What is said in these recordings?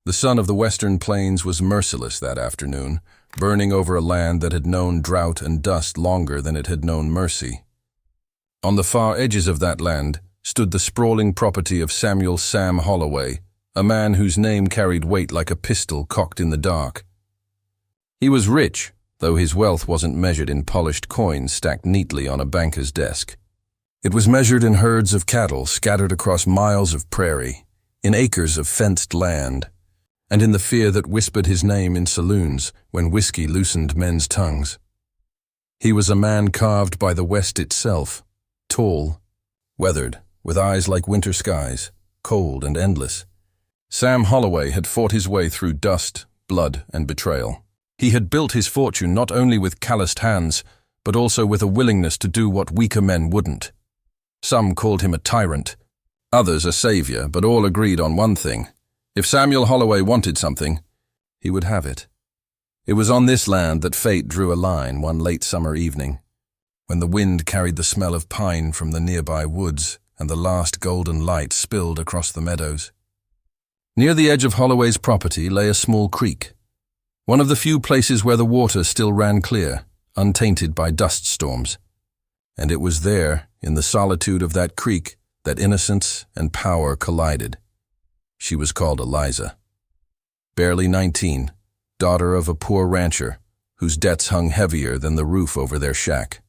The sun of the western plains was merciless that afternoon, burning over a land that had known drought and dust longer than it had known mercy. On the far edges of that land stood the sprawling property of Samuel "Sam" Holloway, a man whose name carried weight like a pistol cocked in the dark. He was rich, though his wealth wasn't measured in polished coins stacked neatly on a banker's desk. It was measured in herds of cattle scattered across miles of prairie, in acres of fenced land, and in the fear that whispered his name in saloons when whiskey loosened men's tongues. He was a man carved by the West itself, tall, weathered, with eyes like winter skies, cold and endless. Sam Holloway had fought his way through dust, blood, and betrayal. He had built his fortune not only with calloused hands, but also with a willingness to do what weaker men wouldn't. Some called him a tyrant, others a savior, but all agreed on one thing. If Samuel Holloway wanted something, he would have it. It was on this land that fate drew a line one late summer evening, when the wind carried the smell of pine from the nearby woods and the last golden light spilled across the meadows. Near the edge of Holloway's property lay a small creek, one of the few places where the water still ran clear, untainted by dust storms. And it was there, in the solitude of that creek, that innocence and power collided. She was called Eliza. Barely 19, daughter of a poor rancher, whose debts hung heavier than the roof over their shack.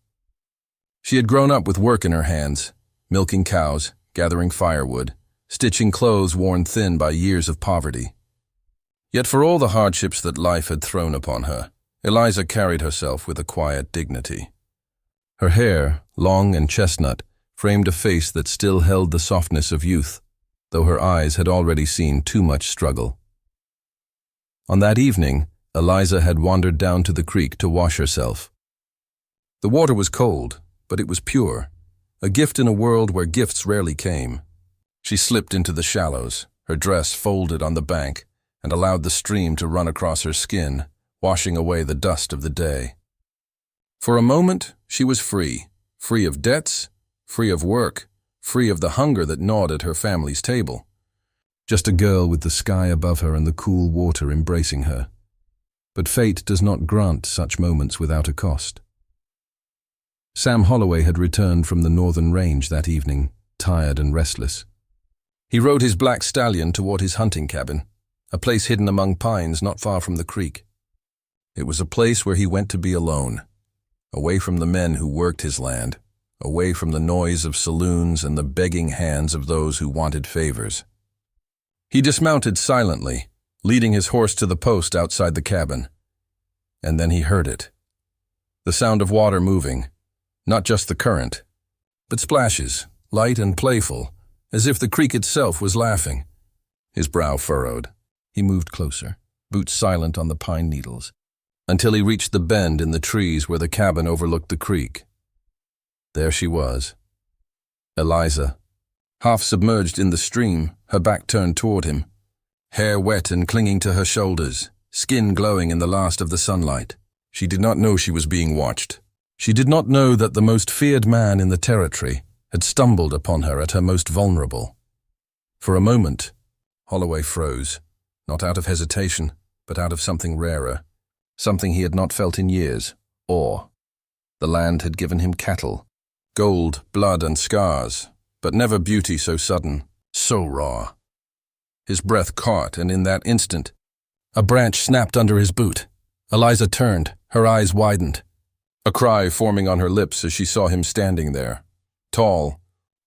She had grown up with work in her hands, milking cows, gathering firewood, stitching clothes worn thin by years of poverty. Yet for all the hardships that life had thrown upon her, Eliza carried herself with a quiet dignity. Her hair, long and chestnut, framed a face that still held the softness of youth, though her eyes had already seen too much struggle. On that evening, Eliza had wandered down to the creek to wash herself. The water was cold, but it was pure, a gift in a world where gifts rarely came. She slipped into the shallows, her dress folded on the bank, and allowed the stream to run across her skin, washing away the dust of the day. For a moment, she was free of debts, free of work, free of the hunger that gnawed at her family's table. Just a girl with the sky above her and the cool water embracing her. But fate does not grant such moments without a cost. Sam Holloway had returned from the northern range that evening, tired and restless. He rode his black stallion toward his hunting cabin, a place hidden among pines not far from the creek. It was a place where he went to be alone, away from the men who worked his land, away from the noise of saloons and the begging hands of those who wanted favors. He dismounted silently, leading his horse to the post outside the cabin. And then he heard it. The sound of water moving, not just the current, but splashes, light and playful, as if the creek itself was laughing. His brow furrowed. He moved closer, boots silent on the pine needles, until he reached the bend in the trees where the cabin overlooked the creek. There she was, Eliza, half submerged in the stream, her back turned toward him, hair wet and clinging to her shoulders, skin glowing in the last of the sunlight. She did not know she was being watched. She did not know that the most feared man in the territory had stumbled upon her at her most vulnerable. For a moment, Holloway froze, not out of hesitation, but out of something rarer, something he had not felt in years, awe. The land had given him cattle, gold, blood, and scars, but never beauty so sudden, so raw. His breath caught, and in that instant, a branch snapped under his boot. Eliza turned, her eyes widened, a cry forming on her lips as she saw him standing there, tall,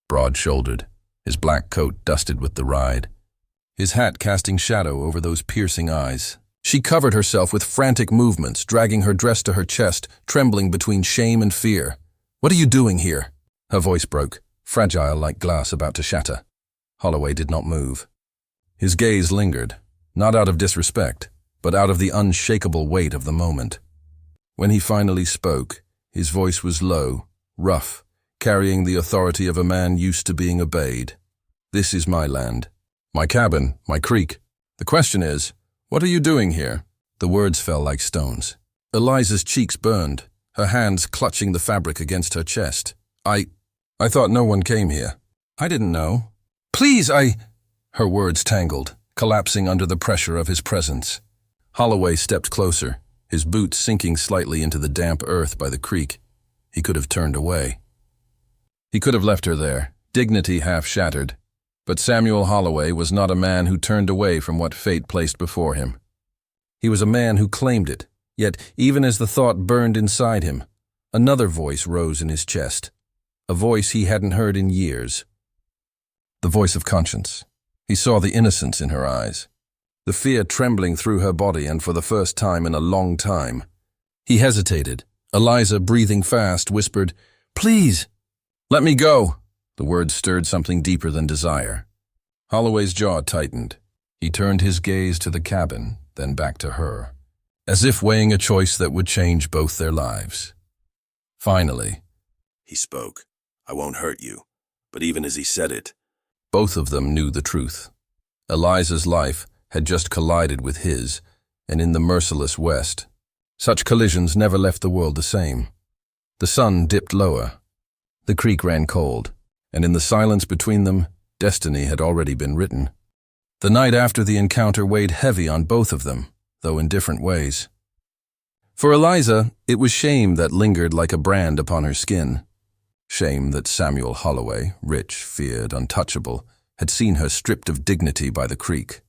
broad-shouldered, his black coat dusted with the ride, his hat casting shadow over those piercing eyes. She covered herself with frantic movements, dragging her dress to her chest, trembling between shame and fear. "What are you doing here?" Her voice broke, fragile like glass about to shatter. Holloway did not move. His gaze lingered, not out of disrespect, but out of the unshakable weight of the moment. When he finally spoke, his voice was low, rough, carrying the authority of a man used to being obeyed. "This is my land, my cabin, my creek. The question is, what are you doing here?" The words fell like stones. Eliza's cheeks burned, her hands clutching the fabric against her chest. I thought no one came here." "I didn't know." "Please, Her words tangled, collapsing under the pressure of his presence. Holloway stepped closer, his boots sinking slightly into the damp earth by the creek. He could have turned away. He could have left her there, dignity half shattered. But Samuel Holloway was not a man who turned away from what fate placed before him. He was a man who claimed it, yet even as the thought burned inside him, another voice rose in his chest, a voice he hadn't heard in years. The voice of conscience. He saw the innocence in her eyes, the fear trembling through her body, and for the first time in a long time. He hesitated. Eliza, breathing fast, whispered, "Please, let me go." The words stirred something deeper than desire. Holloway's jaw tightened. He turned his gaze to the cabin, then back to her, as if weighing a choice that would change both their lives. Finally, he spoke. "I won't hurt you." But even as he said it, both of them knew the truth. Eliza's life had just collided with his, and in the merciless West, such collisions never left the world the same. The sun dipped lower. The creek ran cold, and in the silence between them, destiny had already been written. The night after the encounter weighed heavy on both of them, though in different ways. For Eliza, it was shame that lingered like a brand upon her skin. Shame that Samuel Holloway, rich, feared, untouchable, had seen her stripped of dignity by the creek.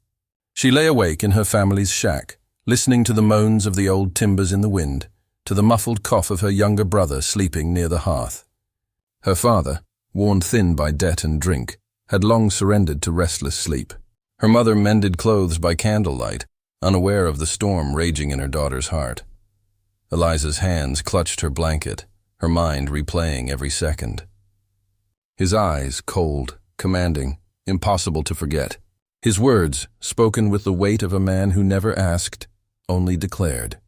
She lay awake in her family's shack, listening to the moans of the old timbers in the wind, to the muffled cough of her younger brother sleeping near the hearth. Her father, worn thin by debt and drink, had long surrendered to restless sleep. Her mother mended clothes by candlelight, unaware of the storm raging in her daughter's heart. Eliza's hands clutched her blanket, her mind replaying every second. His eyes, cold, commanding, impossible to forget. His words, spoken with the weight of a man who never asked, only declared.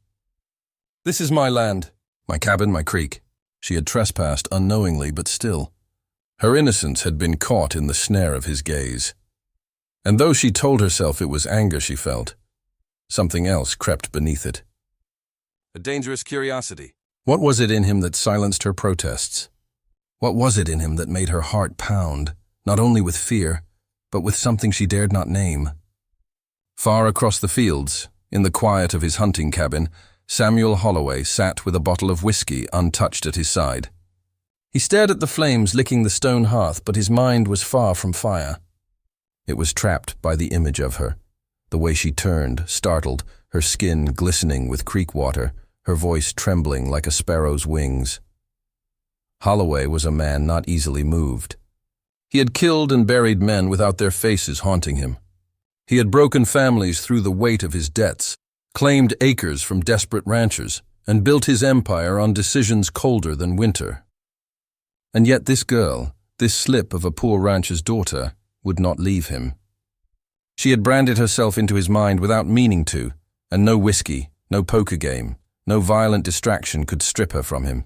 "This is my land, my cabin, my creek." She had trespassed unknowingly, but still. Her innocence had been caught in the snare of his gaze. And though she told herself it was anger she felt, something else crept beneath it. A dangerous curiosity. What was it in him that silenced her protests? What was it in him that made her heart pound, not only with fear, but with something she dared not name? Far across the fields, in the quiet of his hunting cabin, Samuel Holloway sat with a bottle of whiskey untouched at his side. He stared at the flames licking the stone hearth, but his mind was far from fire. It was trapped by the image of her, the way she turned, startled, her skin glistening with creek water, her voice trembling like a sparrow's wings. Holloway was a man not easily moved. He had killed and buried men without their faces haunting him. He had broken families through the weight of his debts, claimed acres from desperate ranchers, and built his empire on decisions colder than winter. And yet this girl, this slip of a poor rancher's daughter, would not leave him. She had branded herself into his mind without meaning to, and no whiskey, no poker game, no violent distraction could strip her from him.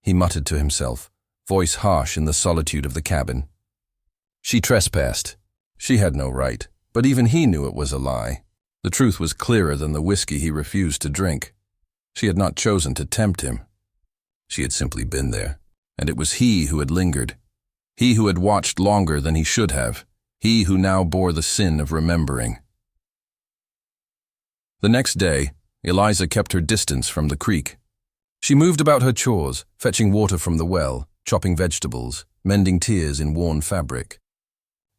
He muttered to himself, voice harsh in the solitude of the cabin. She trespassed. She had no right, but even he knew it was a lie. The truth was clearer than the whiskey he refused to drink. She had not chosen to tempt him. She had simply been there, and it was he who had lingered. He who had watched longer than he should have. He who now bore the sin of remembering. The next day, Eliza kept her distance from the creek. She moved about her chores, fetching water from the well, chopping vegetables, mending tears in worn fabric.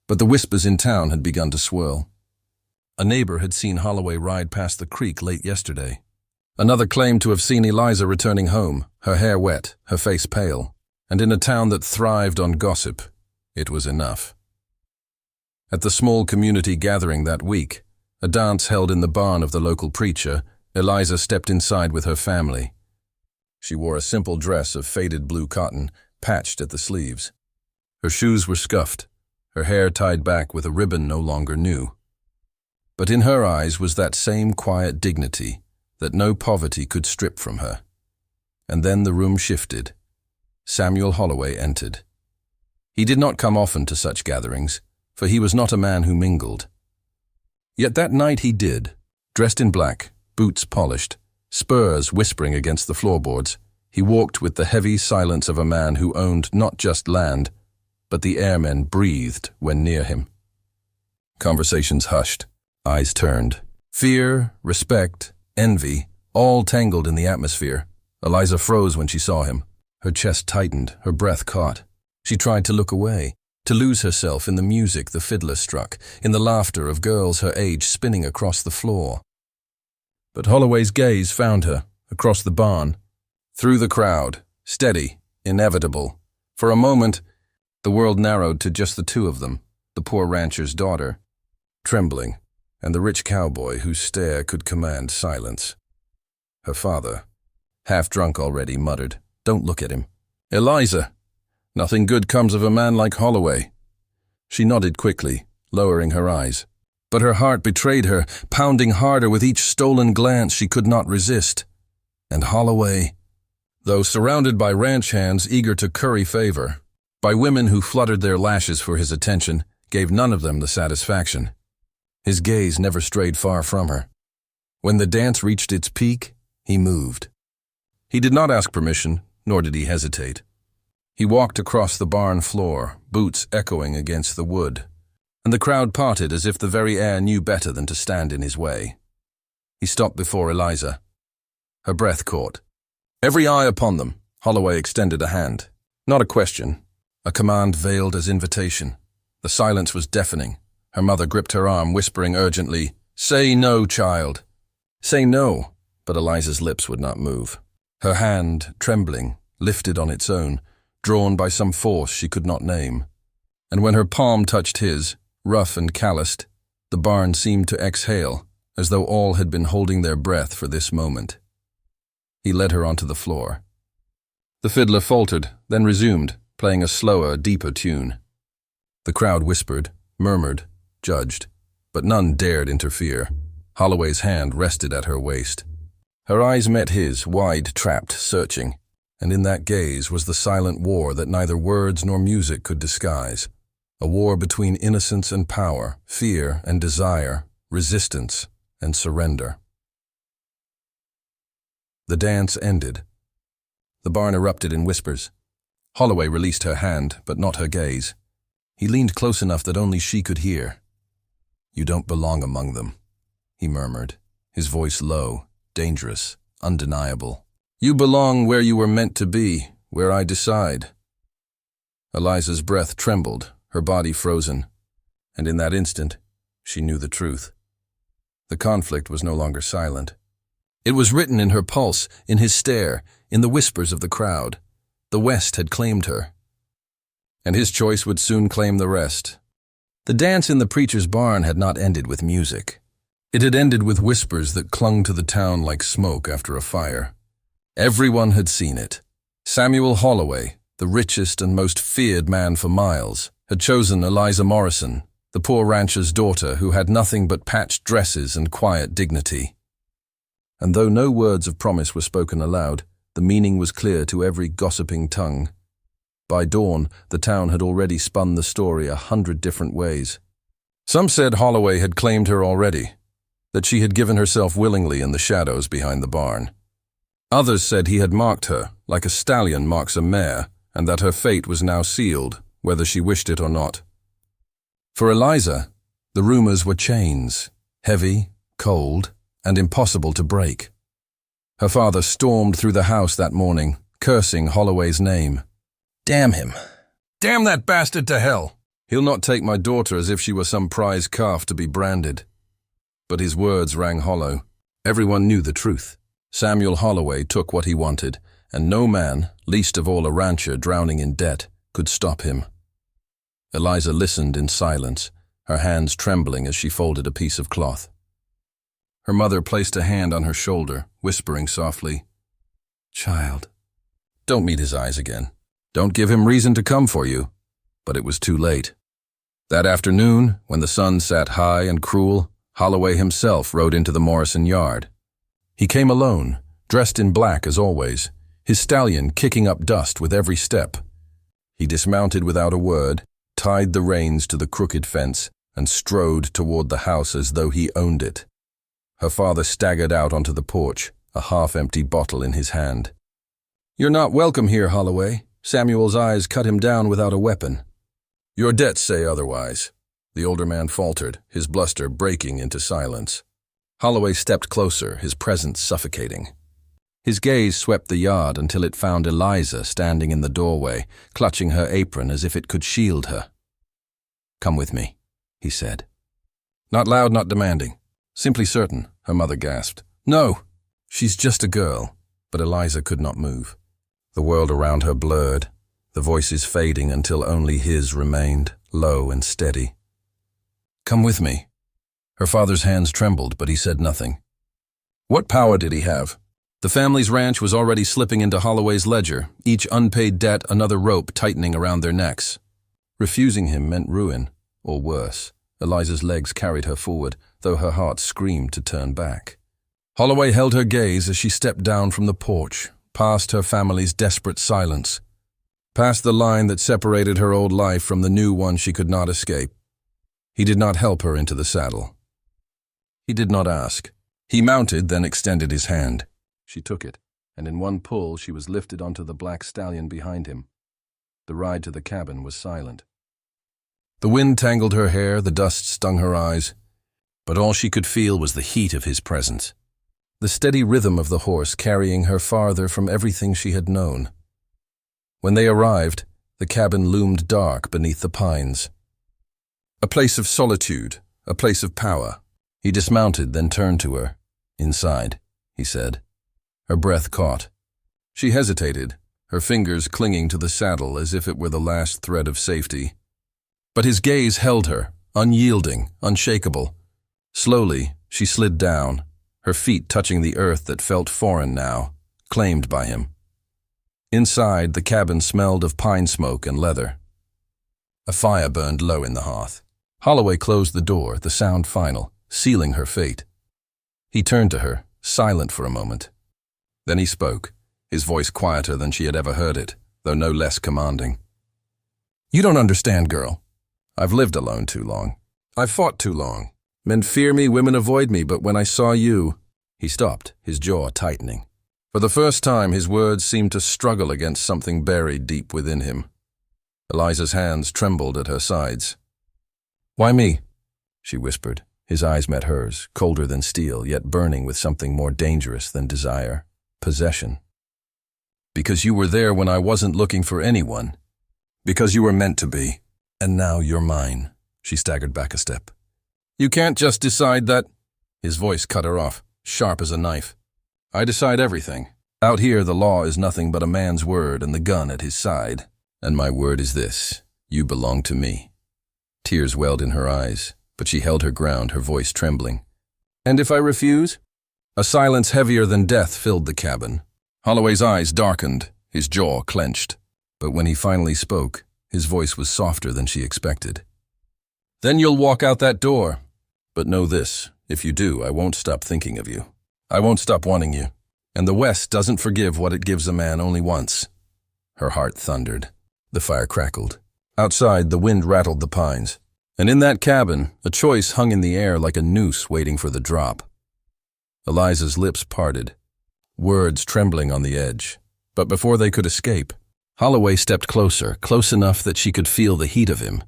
But the whispers in town had begun to swirl. A neighbor had seen Holloway ride past the creek late yesterday. Another claimed to have seen Eliza returning home, her hair wet, her face pale. And in a town that thrived on gossip, it was enough. At the small community gathering that week, a dance held in the barn of the local preacher, Eliza stepped inside with her family. She wore a simple dress of faded blue cotton, patched at the sleeves. Her shoes were scuffed, her hair tied back with a ribbon no longer new. But in her eyes was that same quiet dignity that no poverty could strip from her. And then the room shifted. Samuel Holloway entered. He did not come often to such gatherings, for he was not a man who mingled. Yet that night he did, dressed in black, boots polished, spurs whispering against the floorboards. He walked with the heavy silence of a man who owned not just land, but the air men breathed when near him. Conversations hushed. Eyes turned. Fear, respect, envy, all tangled in the atmosphere. Eliza froze when she saw him. Her chest tightened, her breath caught. She tried to look away, to lose herself in the music the fiddler struck, in the laughter of girls her age spinning across the floor. But Holloway's gaze found her, across the barn, through the crowd, steady, inevitable. For a moment, the world narrowed to just the two of them, the poor rancher's daughter, trembling, and the rich cowboy whose stare could command silence. Her father, half drunk already, muttered, "Don't look at him." "Eliza, nothing good comes of a man like Holloway." She nodded quickly, lowering her eyes. But her heart betrayed her, pounding harder with each stolen glance she could not resist. And Holloway, though surrounded by ranch hands eager to curry favor, by women who fluttered their lashes for his attention, gave none of them the satisfaction. His gaze never strayed far from her. When the dance reached its peak, he moved. He did not ask permission, nor did he hesitate. He walked across the barn floor, boots echoing against the wood, and the crowd parted as if the very air knew better than to stand in his way. He stopped before Eliza. Her breath caught. Every eye upon them, Holloway extended a hand. Not a question, a command veiled as invitation. The silence was deafening. Her mother gripped her arm, whispering urgently, "Say no, child." Say no, but Eliza's lips would not move. Her hand, trembling, lifted on its own, drawn by some force she could not name. And when her palm touched his, rough and calloused, the barn seemed to exhale, as though all had been holding their breath for this moment. He led her onto the floor. The fiddler faltered, then resumed, playing a slower, deeper tune. The crowd whispered, murmured, judged, but none dared interfere. Holloway's hand rested at her waist. Her eyes met his, wide, trapped, searching, and in that gaze was the silent war that neither words nor music could disguise. A war between innocence and power, fear and desire, resistance and surrender. The dance ended. The barn erupted in whispers. Holloway released her hand, but not her gaze. He leaned close enough that only she could hear. "You don't belong among them," he murmured, his voice low, dangerous, undeniable. "You belong where you were meant to be, where I decide." Eliza's breath trembled, her body frozen, and in that instant, she knew the truth. The conflict was no longer silent. It was written in her pulse, in his stare, in the whispers of the crowd. The West had claimed her, and his choice would soon claim the rest. The dance in the preacher's barn had not ended with music. It had ended with whispers that clung to the town like smoke after a fire. Everyone had seen it. Samuel Holloway, the richest and most feared man for miles, had chosen Eliza Morrison, the poor rancher's daughter who had nothing but patched dresses and quiet dignity. And though no words of promise were spoken aloud, the meaning was clear to every gossiping tongue. By dawn, the town had already spun the story 100 different ways. Some said Holloway had claimed her already, that she had given herself willingly in the shadows behind the barn. Others said he had marked her, like a stallion marks a mare, and that her fate was now sealed, whether she wished it or not. For Eliza, the rumors were chains, heavy, cold, and impossible to break. Her father stormed through the house that morning, cursing Holloway's name. "Damn him. Damn that bastard to hell. He'll not take my daughter as if she were some prize calf to be branded." But his words rang hollow. Everyone knew the truth. Samuel Holloway took what he wanted, and no man, least of all a rancher drowning in debt, could stop him. Eliza listened in silence, her hands trembling as she folded a piece of cloth. Her mother placed a hand on her shoulder, whispering softly, "Child, don't meet his eyes again. Don't give him reason to come for you." But it was too late. That afternoon, when the sun sat high and cruel, Holloway himself rode into the Morrison yard. He came alone, dressed in black as always, his stallion kicking up dust with every step. He dismounted without a word, tied the reins to the crooked fence, and strode toward the house as though he owned it. Her father staggered out onto the porch, a half-empty bottle in his hand. "You're not welcome here, Holloway." Samuel's eyes cut him down without a weapon. "Your debts say otherwise." The older man faltered, his bluster breaking into silence. Holloway stepped closer, his presence suffocating. His gaze swept the yard until it found Eliza standing in the doorway, clutching her apron as if it could shield her. "Come with me," he said. Not loud, not demanding. Simply certain, her mother gasped. "No! She's just a girl." But Eliza could not move. The world around her blurred, the voices fading until only his remained, low and steady. "Come with me." Her father's hands trembled, but he said nothing. What power did he have? The family's ranch was already slipping into Holloway's ledger, each unpaid debt another rope tightening around their necks. Refusing him meant ruin, or worse. Eliza's legs carried her forward, though her heart screamed to turn back. Holloway held her gaze as she stepped down from the porch, past her family's desperate silence, past the line that separated her old life from the new one she could not escape. He did not help her into the saddle. He did not ask. He mounted, then extended his hand. She took it, and in one pull she was lifted onto the black stallion behind him. The ride to the cabin was silent. The wind tangled her hair, the dust stung her eyes, but all she could feel was the heat of his presence, the steady rhythm of the horse carrying her farther from everything she had known. When they arrived, the cabin loomed dark beneath the pines. A place of solitude, a place of power. He dismounted, then turned to her. "Inside," he said. Her breath caught. She hesitated, her fingers clinging to the saddle as if it were the last thread of safety. But his gaze held her, unyielding, unshakable. Slowly, she slid down, her feet touching the earth that felt foreign now, claimed by him. Inside, the cabin smelled of pine smoke and leather. A fire burned low in the hearth. Holloway closed the door, the sound final, sealing her fate. He turned to her, silent for a moment. Then he spoke, his voice quieter than she had ever heard it, though no less commanding. "You don't understand, girl. I've lived alone too long. I've fought too long. Men fear me, women avoid me, but when I saw you—" He stopped, his jaw tightening. For the first time, his words seemed to struggle against something buried deep within him. Eliza's hands trembled at her sides. "Why me?" she whispered. His eyes met hers, colder than steel, yet burning with something more dangerous than desire. Possession. "Because you were there when I wasn't looking for anyone. Because you were meant to be. And now you're mine." She staggered back a step. "You can't just decide that—" His voice cut her off, sharp as a knife. "I decide everything. Out here, the law is nothing but a man's word and the gun at his side. And my word is this: you belong to me." Tears welled in her eyes, but she held her ground, her voice trembling. "And if I refuse?" A silence heavier than death filled the cabin. Holloway's eyes darkened, his jaw clenched. But when he finally spoke, his voice was softer than she expected. "Then you'll walk out that door. But know this, if you do, I won't stop thinking of you. I won't stop wanting you. And the West doesn't forgive what it gives a man only once." Her heart thundered. The fire crackled. Outside, the wind rattled the pines. And in that cabin, a choice hung in the air like a noose waiting for the drop. Eliza's lips parted, words trembling on the edge. But before they could escape, Holloway stepped closer, close enough that she could feel the heat of him.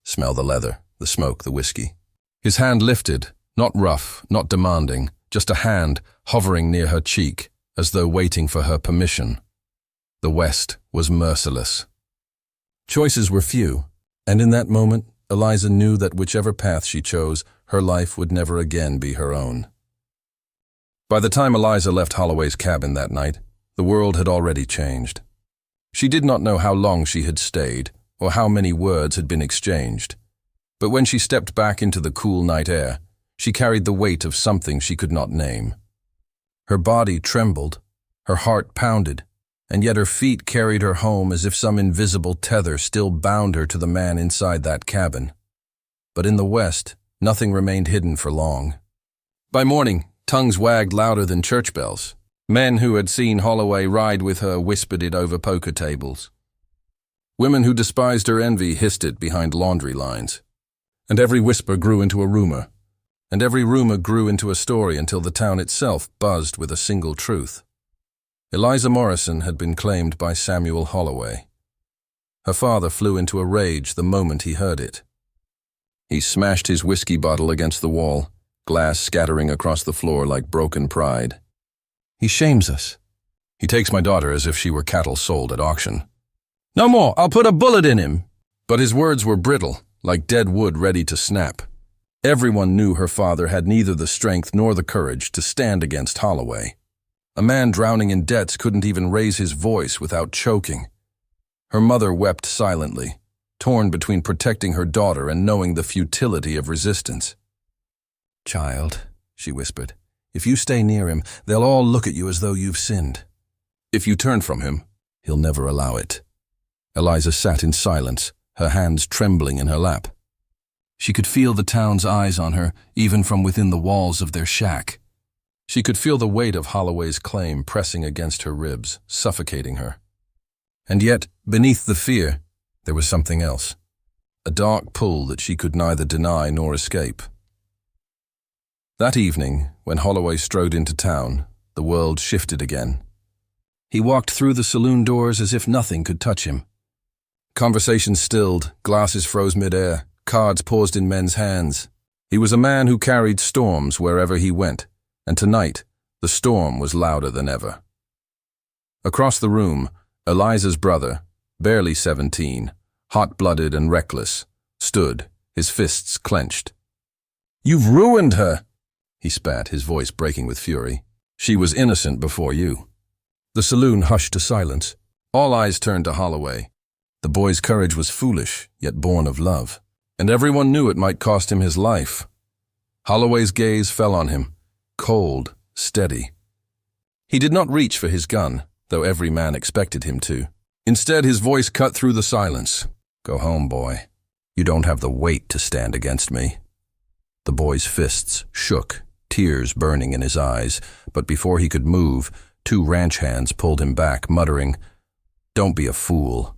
Smell the leather, the smoke, the whiskey. His hand lifted, not rough, not demanding, just a hand hovering near her cheek, as though waiting for her permission. The West was merciless. Choices were few, and in that moment, Eliza knew that whichever path she chose, her life would never again be her own. By the time Eliza left Holloway's cabin that night, the world had already changed. She did not know how long she had stayed, or how many words had been exchanged. But when she stepped back into the cool night air, she carried the weight of something she could not name. Her body trembled, her heart pounded, and yet her feet carried her home as if some invisible tether still bound her to the man inside that cabin. But in the West, nothing remained hidden for long. By morning, tongues wagged louder than church bells. Men who had seen Holloway ride with her whispered it over poker tables. Women who despised her envy hissed it behind laundry lines. And every whisper grew into a rumor. And every rumor grew into a story until the town itself buzzed with a single truth. Eliza Morrison had been claimed by Samuel Holloway. Her father flew into a rage the moment he heard it. He smashed his whiskey bottle against the wall, glass scattering across the floor like broken pride. He shames us. He takes my daughter as if she were cattle sold at auction. No more, I'll put a bullet in him. But his words were brittle, like dead wood ready to snap. Everyone knew her father had neither the strength nor the courage to stand against Holloway. A man drowning in debts couldn't even raise his voice without choking. Her mother wept silently, torn between protecting her daughter and knowing the futility of resistance. Child, she whispered, if you stay near him, they'll all look at you as though you've sinned. If you turn from him, he'll never allow it. Eliza sat in silence, her hands trembling in her lap. She could feel the town's eyes on her, even from within the walls of their shack. She could feel the weight of Holloway's claim pressing against her ribs, suffocating her. And yet, beneath the fear, there was something else. A dark pull that she could neither deny nor escape. That evening, when Holloway strode into town, the world shifted again. He walked through the saloon doors as if nothing could touch him. Conversations stilled, glasses froze mid-air, cards paused in men's hands. He was a man who carried storms wherever he went, and tonight, the storm was louder than ever. Across the room, Eliza's brother, barely 17, hot-blooded and reckless, stood, his fists clenched. You've ruined her, he spat, his voice breaking with fury. She was innocent before you. The saloon hushed to silence. All eyes turned to Holloway. The boy's courage was foolish, yet born of love, and everyone knew it might cost him his life. Holloway's gaze fell on him, cold, steady. He did not reach for his gun, though every man expected him to. Instead, his voice cut through the silence. Go home, boy. You don't have the weight to stand against me. The boy's fists shook, tears burning in his eyes, but before he could move, 2 ranch hands pulled him back, muttering, Don't be a fool.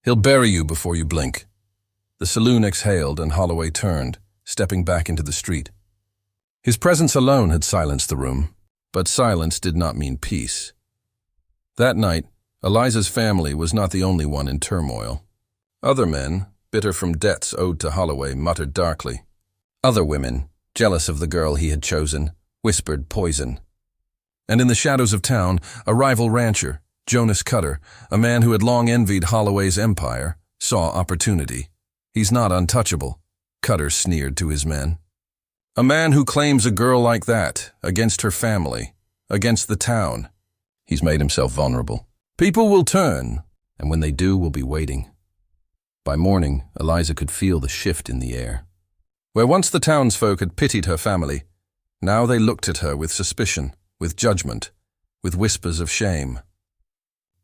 He'll bury you before you blink. The saloon exhaled and Holloway turned, stepping back into the street. His presence alone had silenced the room, but silence did not mean peace. That night, Eliza's family was not the only one in turmoil. Other men, bitter from debts owed to Holloway, muttered darkly. Other women, jealous of the girl he had chosen, whispered poison. And in the shadows of town, a rival rancher, Jonas Cutter, a man who had long envied Holloway's empire, saw opportunity. He's not untouchable, Cutter sneered to his men. A man who claims a girl like that, against her family, against the town. He's made himself vulnerable. People will turn, and when they do, we'll be waiting. By morning, Eliza could feel the shift in the air. Where once the townsfolk had pitied her family, now they looked at her with suspicion, with judgment, with whispers of shame.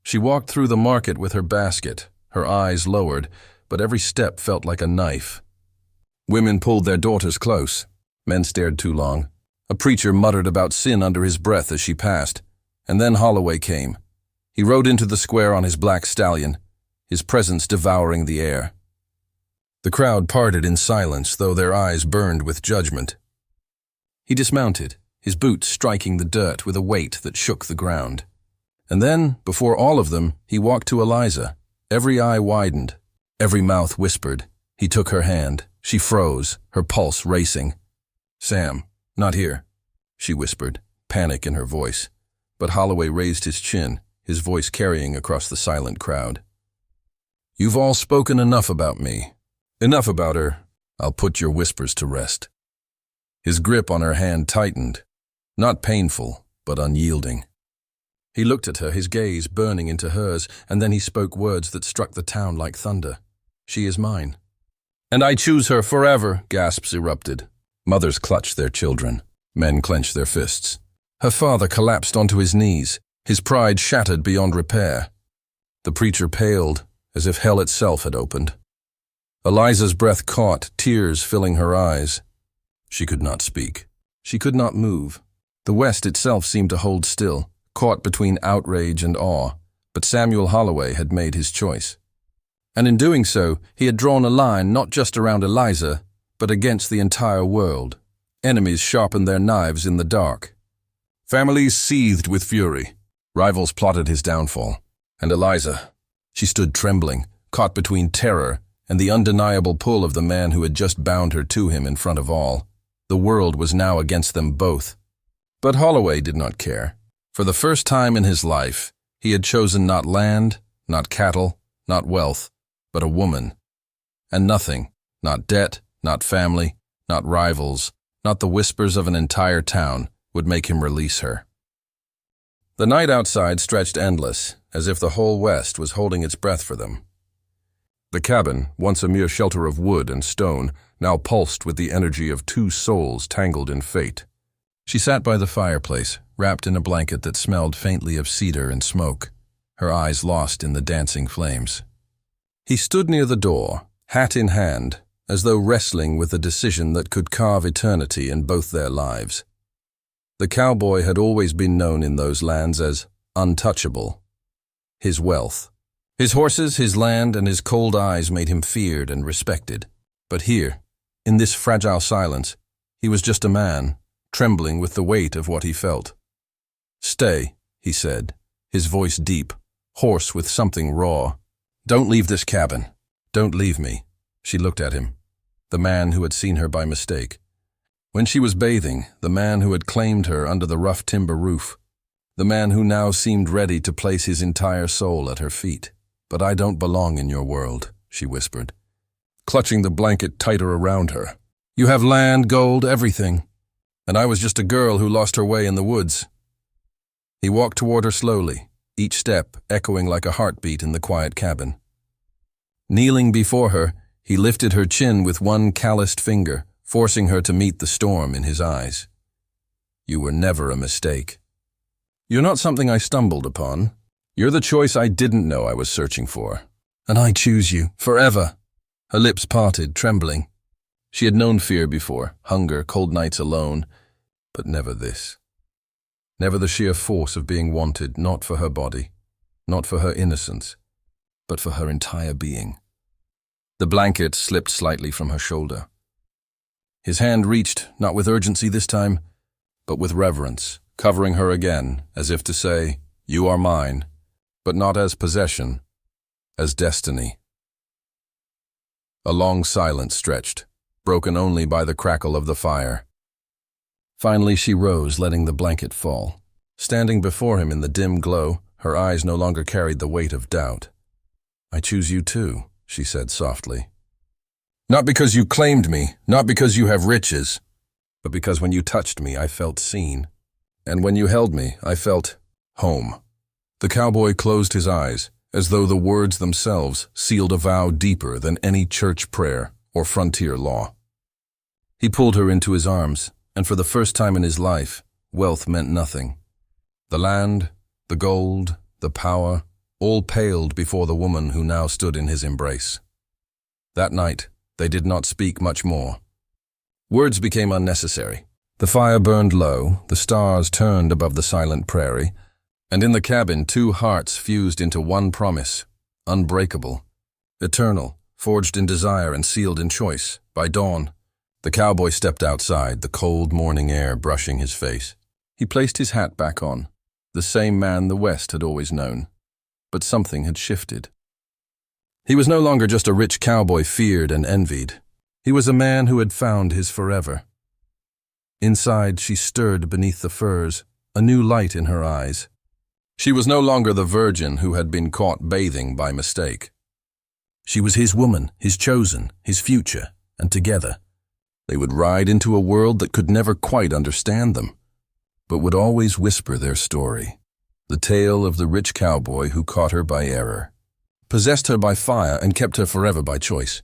She walked through the market with her basket, her eyes lowered, but every step felt like a knife. Women pulled their daughters close. Men stared too long. A preacher muttered about sin under his breath as she passed, and then Holloway came. He rode into the square on his black stallion, his presence devouring the air. The crowd parted in silence, though their eyes burned with judgment. He dismounted, his boots striking the dirt with a weight that shook the ground. And then, before all of them, he walked to Eliza. Every eye widened, every mouth whispered. He took her hand. She froze, her pulse racing. Sam, not here, she whispered, panic in her voice. But Holloway raised his chin, his voice carrying across the silent crowd. You've all spoken enough about me. Enough about her. I'll put your whispers to rest. His grip on her hand tightened, not painful, but unyielding. He looked at her, his gaze burning into hers, and then he spoke words that struck the town like thunder. She is mine. And I choose her forever, gasps erupted. Mothers clutched their children. Men clenched their fists. Her father collapsed onto his knees, his pride shattered beyond repair. The preacher paled, as if hell itself had opened. Eliza's breath caught, tears filling her eyes. She could not speak. She could not move. The West itself seemed to hold still, caught between outrage and awe, but Samuel Holloway had made his choice. And in doing so, he had drawn a line not just around Eliza, but against the entire world. Enemies sharpened their knives in the dark. Families seethed with fury. Rivals plotted his downfall. And Eliza, she stood trembling, caught between terror and the undeniable pull of the man who had just bound her to him in front of all. The world was now against them both. But Holloway did not care. For the first time in his life, he had chosen not land, not cattle, not wealth, but a woman. And nothing, not debt, not family, not rivals, not the whispers of an entire town, would make him release her. The night outside stretched endless, as if the whole West was holding its breath for them. The cabin, once a mere shelter of wood and stone, now pulsed with the energy of two souls tangled in fate. She sat by the fireplace, wrapped in a blanket that smelled faintly of cedar and smoke, her eyes lost in the dancing flames. He stood near the door, hat in hand, as though wrestling with a decision that could carve eternity in both their lives. The cowboy had always been known in those lands as untouchable. His wealth, his horses, his land, and his cold eyes made him feared and respected. But here, in this fragile silence, he was just a man, trembling with the weight of what he felt. "Stay," he said, his voice deep, hoarse with something raw. "Don't leave this cabin. Don't leave me." She looked at him, the man who had seen her by mistake. When she was bathing, the man who had claimed her under the rough timber roof, the man who now seemed ready to place his entire soul at her feet. "But I don't belong in your world," she whispered, clutching the blanket tighter around her. "You have land, gold, everything. And I was just a girl who lost her way in the woods." He walked toward her slowly, each step echoing like a heartbeat in the quiet cabin. Kneeling before her, he lifted her chin with one calloused finger, forcing her to meet the storm in his eyes. "You were never a mistake. You're not something I stumbled upon. You're the choice I didn't know I was searching for. And I choose you, forever." Her lips parted, trembling. She had known fear before, hunger, cold nights alone, but never this. Never the sheer force of being wanted, not for her body, not for her innocence, but for her entire being. The blanket slipped slightly from her shoulder. His hand reached, not with urgency this time, but with reverence, covering her again, as if to say, "You are mine," but not as possession, as destiny. A long silence stretched, broken only by the crackle of the fire. Finally she rose, letting the blanket fall. Standing before him in the dim glow, her eyes no longer carried the weight of doubt. "I choose you too," she said softly. "Not because you claimed me, not because you have riches, but because when you touched me, I felt seen. And when you held me, I felt home." The cowboy closed his eyes, as though the words themselves sealed a vow deeper than any church prayer or frontier law. He pulled her into his arms, and for the first time in his life, wealth meant nothing. The land, the gold, the power, all paled before the woman who now stood in his embrace. That night, they did not speak much more. Words became unnecessary. The fire burned low, the stars turned above the silent prairie, and in the cabin 2 hearts fused into one promise, unbreakable, eternal, forged in desire and sealed in choice. By dawn, the cowboy stepped outside, the cold morning air brushing his face. He placed his hat back on, the same man the West had always known. But something had shifted. He was no longer just a rich cowboy feared and envied. He was a man who had found his forever. Inside, she stirred beneath the furs, a new light in her eyes. She was no longer the virgin who had been caught bathing by mistake. She was his woman, his chosen, his future, and together, they would ride into a world that could never quite understand them, but would always whisper their story. The tale of the rich cowboy who caught her by error, possessed her by fire, and kept her forever by choice.